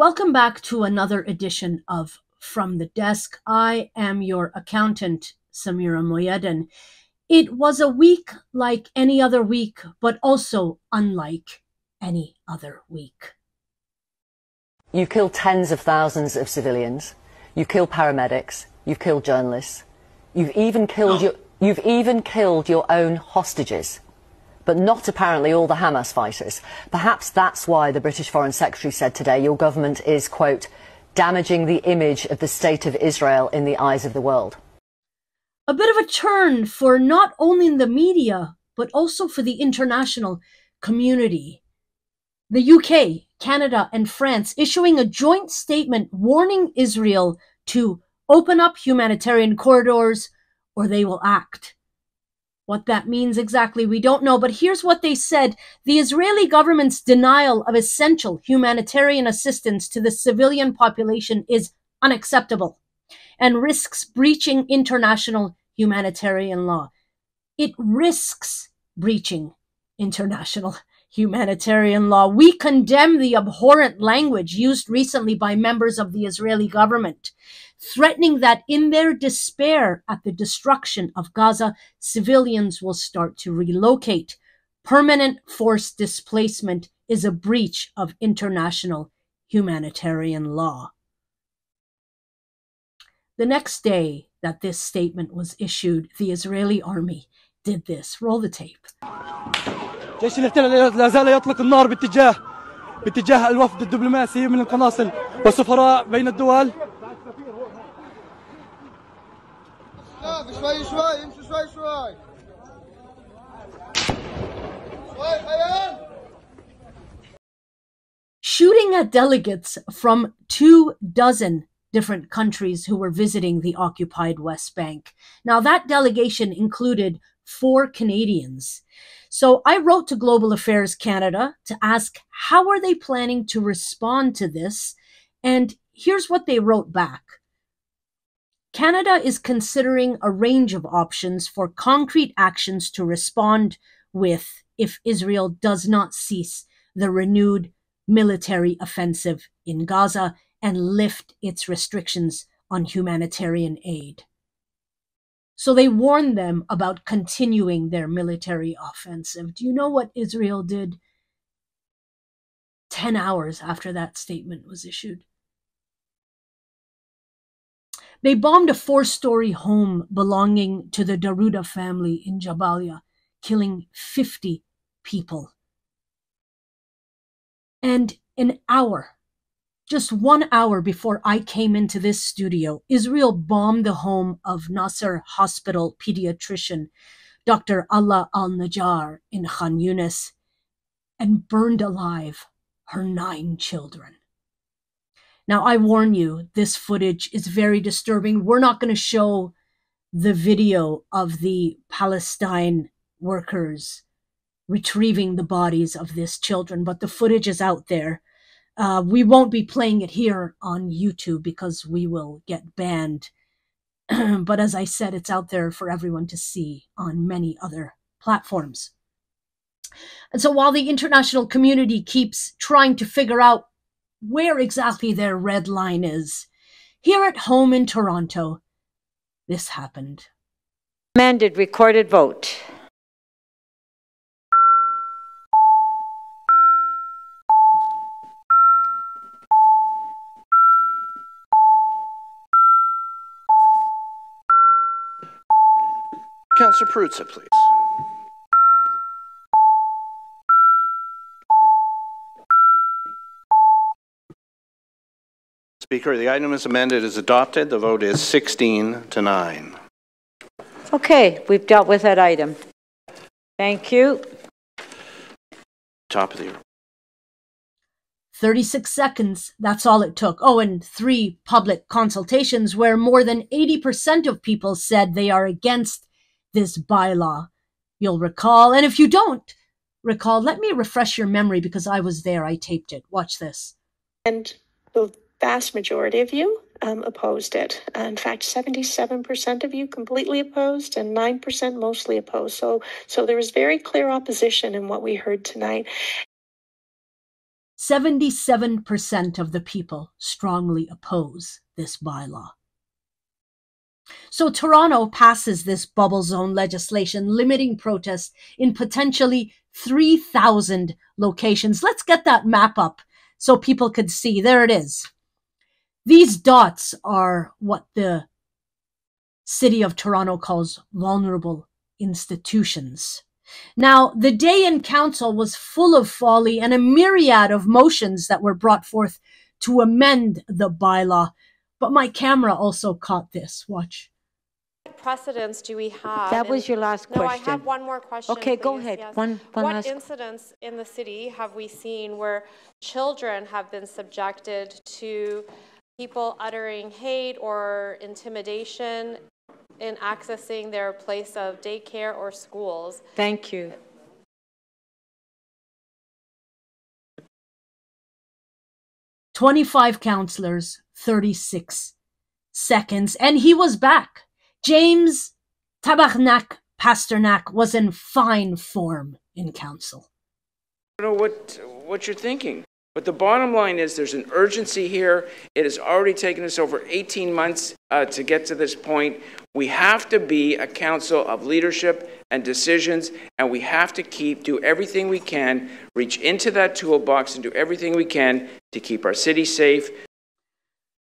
Welcome back to another edition of From the Desk. I am your accountant, Samira Moyedin. It was a week like any other week, but also unlike any other week. You've killed tens of thousands of civilians. You've killed paramedics. You've killed journalists. You've even killed your own hostages. But not apparently all the Hamas fighters. Perhaps that's why the British Foreign Secretary said today your government is, quote, damaging the image of the state of Israel in the eyes of the world. A bit of a turn for not only the media, but also for the international community. The UK, Canada, and France issuing a joint statement warning Israel to open up humanitarian corridors or they will act. What that means exactly, we don't know, but here's what they said. The Israeli government's denial of essential humanitarian assistance to the civilian population is unacceptable and risks breaching international humanitarian law. It risks breaching international humanitarian law. We condemn the abhorrent language used recently by members of the Israeli government, threatening that in their despair at the destruction of Gaza, civilians will start to relocate. Permanent forced displacement is a breach of international humanitarian law. The next day that this statement was issued, the Israeli army did this. Roll the tape. جيش الاحتلال لا زال يطلق النار باتجاه الوفد الدبلوماسي من القناصل والسفراء بين الدول. شوي شوي امشوا شوي شوي. Shooting at delegates from 24 different countries who were visiting the occupied West Bank. Now, that delegation included 4 Canadians. So I wrote to Global Affairs Canada to ask how are they planning to respond to this? And here's what they wrote back. Canada is considering a range of options for concrete actions to respond with if Israel does not cease the renewed military offensive in Gaza and lift its restrictions on humanitarian aid. So they warned them about continuing their military offensive. Do you know what Israel did 10 hours after that statement was issued? They bombed a 4-story home belonging to the Daruda family in Jabalia, killing 50 people. And an hour, just 1 hour before I came into this studio, Israel bombed the home of Nasser Hospital pediatrician, Dr. Allah al-Najjar in Khan Yunis, and burned alive her 9 children. Now, I warn you, this footage is very disturbing. We're not going to show the video of the Palestinian workers retrieving the bodies of these children, but the footage is out there. We won't be playing it here on YouTube because we will get banned. But as I said, it's out there for everyone to see on many other platforms. And so while the international community keeps trying to figure out where exactly their red line is, here at home in Toronto, this happened. Amended recorded vote. Councillor Perruzza, please. Speaker, the item is amended as adopted. The vote is 16-9. Okay, we've dealt with that item. Thank you. Top of the 36 seconds, that's all it took. Oh, and 3 public consultations where more than 80% of people said they are against this bylaw. You'll recall, and if you don't recall, let me refresh your memory because I was there, I taped it. Watch this. And the vast majority of you opposed it. In fact, 77% of you completely opposed and 9% mostly opposed. So there was very clear opposition in what we heard tonight. 77% of the people strongly oppose this bylaw. So Toronto passes this bubble zone legislation limiting protests in potentially 3,000 locations. Let's get that map up so people could see. There it is. These dots are what the City of Toronto calls vulnerable institutions. Now, the day in council was full of folly and a myriad of motions that were brought forth to amend the bylaw. But my camera also caught this. Watch. What precedents do we have? That was your last question. No, I have one more question. Okay, please. go ahead. Yes. One what last. incidents in the city have we seen where children have been subjected to people uttering hate or intimidation in accessing their place of daycare or schools? Thank you. "25 councillors, 36 seconds, and he was back. James Tabarnak Pasternak was in fine form in council. I don't know what you're thinking, but the bottom line is there's an urgency here. It has already taken us over 18 months to get to this point. We have to be a council of leadership and decisions, and we have to do everything we can, reach into that toolbox and do everything we can to keep our city safe.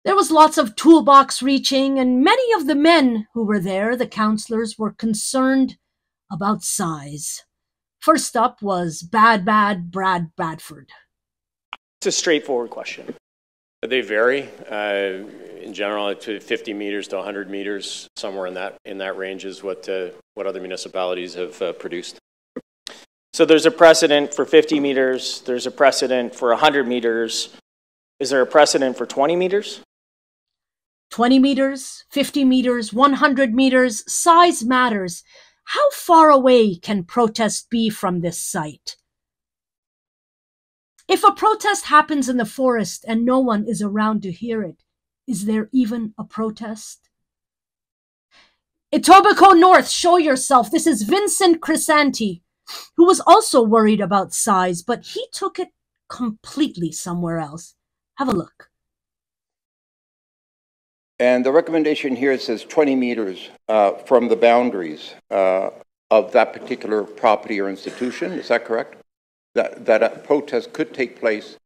There was lots of toolbox reaching, and many of the men who were there, the councillors, were concerned about size. First up was Bad Brad Bradford. It's a straightforward question. They vary. In general, to 50 meters to 100 meters, somewhere in that range is what other municipalities have produced. So there's a precedent for 50 meters. There's a precedent for 100 meters. Is there a precedent for 20 meters? 20 meters, 50 meters, 100 meters, size matters. How far away can protest be from this site? If a protest happens in the forest and no one is around to hear it, is there even a protest? Etobicoke North, show yourself. This is Vincent Crisanti, who was also worried about size, but he took it completely somewhere else. Have a look. And the recommendation here says 20 meters from the boundaries of that particular property or institution. Is that correct? That a protest could take place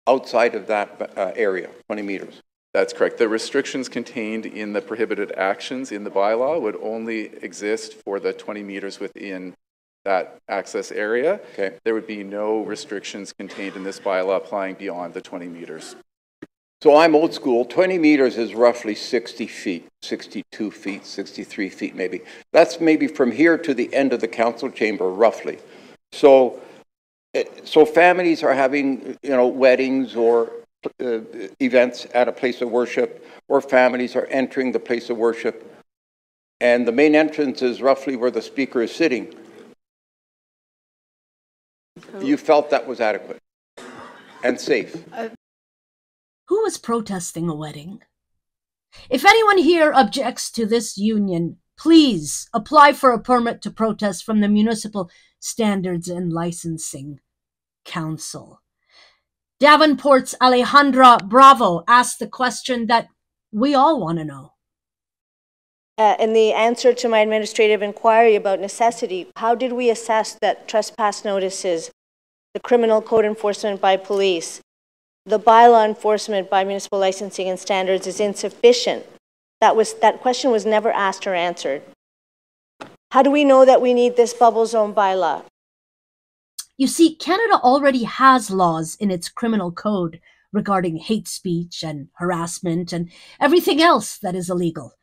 outside of that area, 20 meters. That's correct. The restrictions contained in the prohibited actions in the bylaw would only exist for the 20 meters within that access area. Okay. There would be no restrictions contained in this bylaw applying beyond the 20 meters. So I'm old school. 20 meters is roughly 60 feet, 62 feet, 63 feet maybe. That's maybe from here to the end of the council chamber, roughly. So families are having, weddings or events at a place of worship, or families are entering the place of worship, and the main entrance is roughly where the speaker is sitting. You felt that was adequate and safe. Who was protesting a wedding? If anyone here objects to this union, please apply for a permit to protest from the Municipal Standards and Licensing Council. Davenport's Alejandra Bravo asked the question that we all want to know. In the answer to my administrative inquiry about necessity, how did we assess that trespass notices, the criminal code enforcement by police, the bylaw enforcement by municipal licensing and standards is insufficient? That question was never asked or answered. How do we know that we need this bubble zone bylaw? You see, Canada already has laws in its criminal code regarding hate speech and harassment and everything else that is illegal.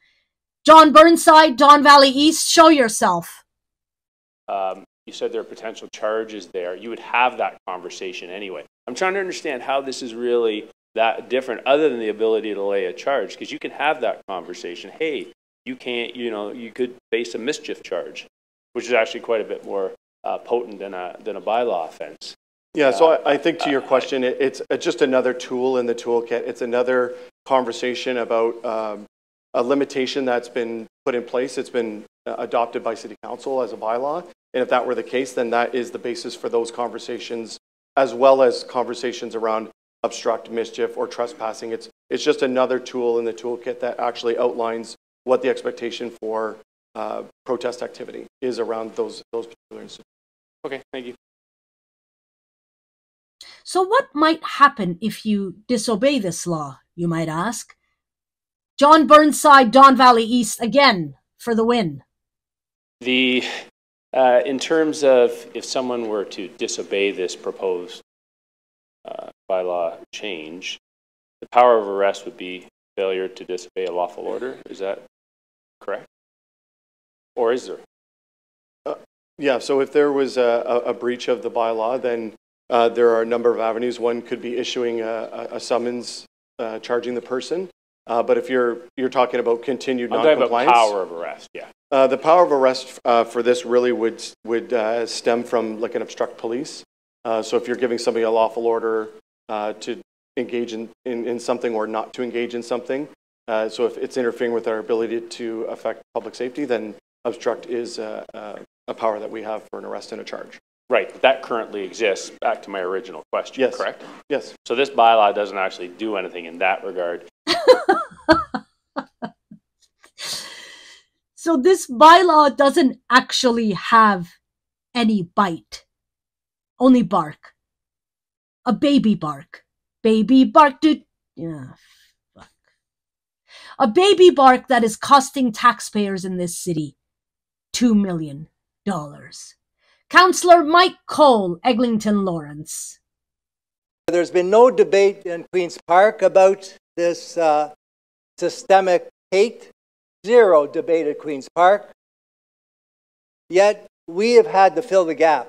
John Burnside, Don Valley East, show yourself. You said there are potential charges there. You would have that conversation anyway. I'm trying to understand how this is really that different other than the ability to lay a charge, because you can have that conversation. Hey, you can't, you could face a mischief charge, which is actually quite a bit more potent than a bylaw offense. Yeah, so I think to your question, it's just another tool in the toolkit. It's another conversation about a limitation that's been put in place. It's been adopted by City Council as a bylaw. And if that were the case, then that is the basis for those conversations as well as conversations around obstruct, mischief, or trespassing. It's just another tool in the toolkit that actually outlines what the expectation for protest activity is around those particular institutions. Okay, thank you. So what might happen if you disobey this law, you might ask? John Burnside, Don Valley East, again, for the win. In terms of if someone were to disobey this proposed bylaw change, the power of arrest would be failure to disobey a lawful order. Is that correct? Or is there? Yeah, so if there was a breach of the bylaw, then there are a number of avenues. One could be issuing a summons charging the person. But if you're talking about continued non-compliance, I'm talking about power of arrest. Yeah. The power of arrest for this really would stem from like an obstruct police. So if you're giving somebody a lawful order to engage in something or not to engage in something, so if it's interfering with our ability to affect public safety, then obstruct is a power that we have for an arrest and a charge. Right, that currently exists, back to my original question, yes. Correct? Yes. So this bylaw doesn't actually do anything in that regard. So this bylaw doesn't actually have any bite, only bark. A baby bark. Baby bark, dude. Yeah, fuck. A baby bark that is costing taxpayers in this city $2 million. Councillor Mike Cole, Eglinton Lawrence. There's been no debate in Queen's Park about this systemic hate. Zero debate at Queen's Park. Yet we have had to fill the gap.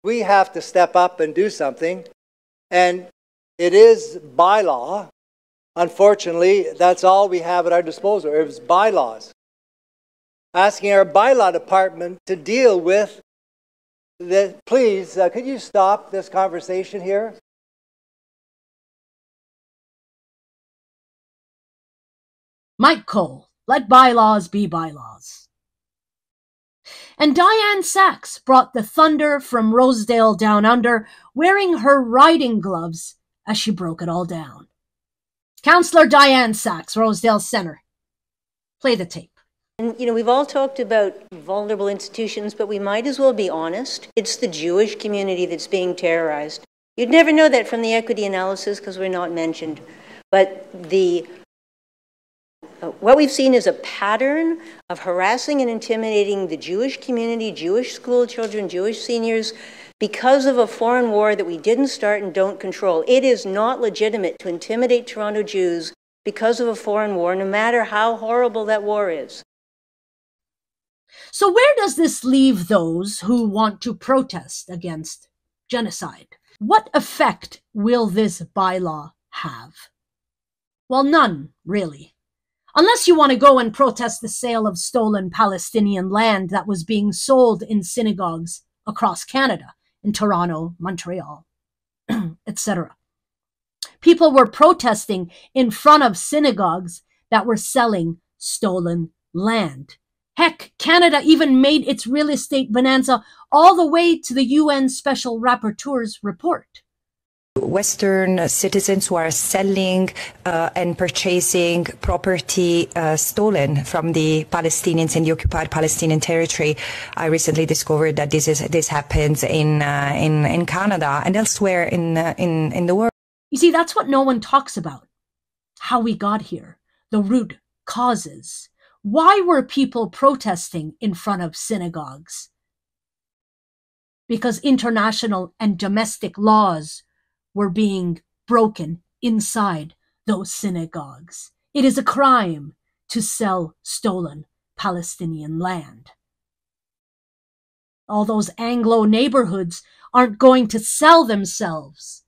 We have to step up and do something. And it is bylaw. Unfortunately, that's all we have at our disposal. It was bylaws. Asking our bylaw department to deal with the, please, could you stop this conversation here? Mike Cole, let bylaws be bylaws. And Diane Sachs brought the thunder from Rosedale down under, wearing her riding gloves as she broke it all down. Councillor Diane Sachs, Rosedale Centre. Play the tape. And, you know, we've all talked about vulnerable institutions, but we might as well be honest. It's the Jewish community that's being terrorized. You'd never know that from the equity analysis because we're not mentioned. But what we've seen is a pattern of harassing and intimidating the Jewish community, Jewish school children, Jewish seniors, because of a foreign war that we didn't start and don't control. It is not legitimate to intimidate Toronto Jews because of a foreign war, no matter how horrible that war is. So where does this leave those who want to protest against genocide? What effect will this bylaw have? Well, none, really. Unless you want to go and protest the sale of stolen Palestinian land that was being sold in synagogues across Canada, in Toronto, Montreal, etc. People were protesting in front of synagogues that were selling stolen land. Heck, Canada even made its real estate bonanza all the way to the UN Special Rapporteur's report. Western citizens who are selling and purchasing property stolen from the Palestinians in the occupied Palestinian territory. I recently discovered that this happens in Canada and elsewhere in the world. You see, that's what no one talks about. How we got here, the root causes. Why were people protesting in front of synagogues? Because international and domestic laws were being broken inside those synagogues. It is a crime to sell stolen Palestinian land. All those Anglo neighborhoods aren't going to sell themselves.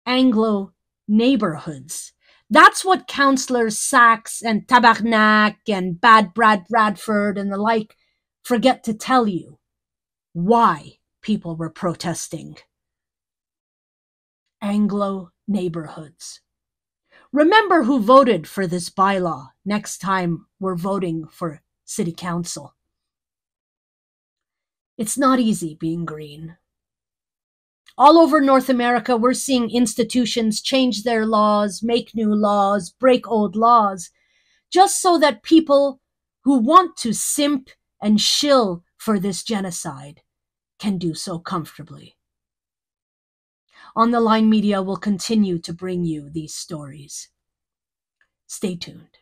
Anglo neighborhoods. That's what councillors Sachs and Tabarnak and Bad Brad Bradford and the like forget to tell you. Why people were protesting. Anglo neighborhoods. Remember who voted for this bylaw next time we're voting for city council. It's not easy being green. All over North America, we're seeing institutions change their laws, make new laws, break old laws, just so that people who want to simp and shill for this genocide can do so comfortably. On the Line Media will continue to bring you these stories. Stay tuned.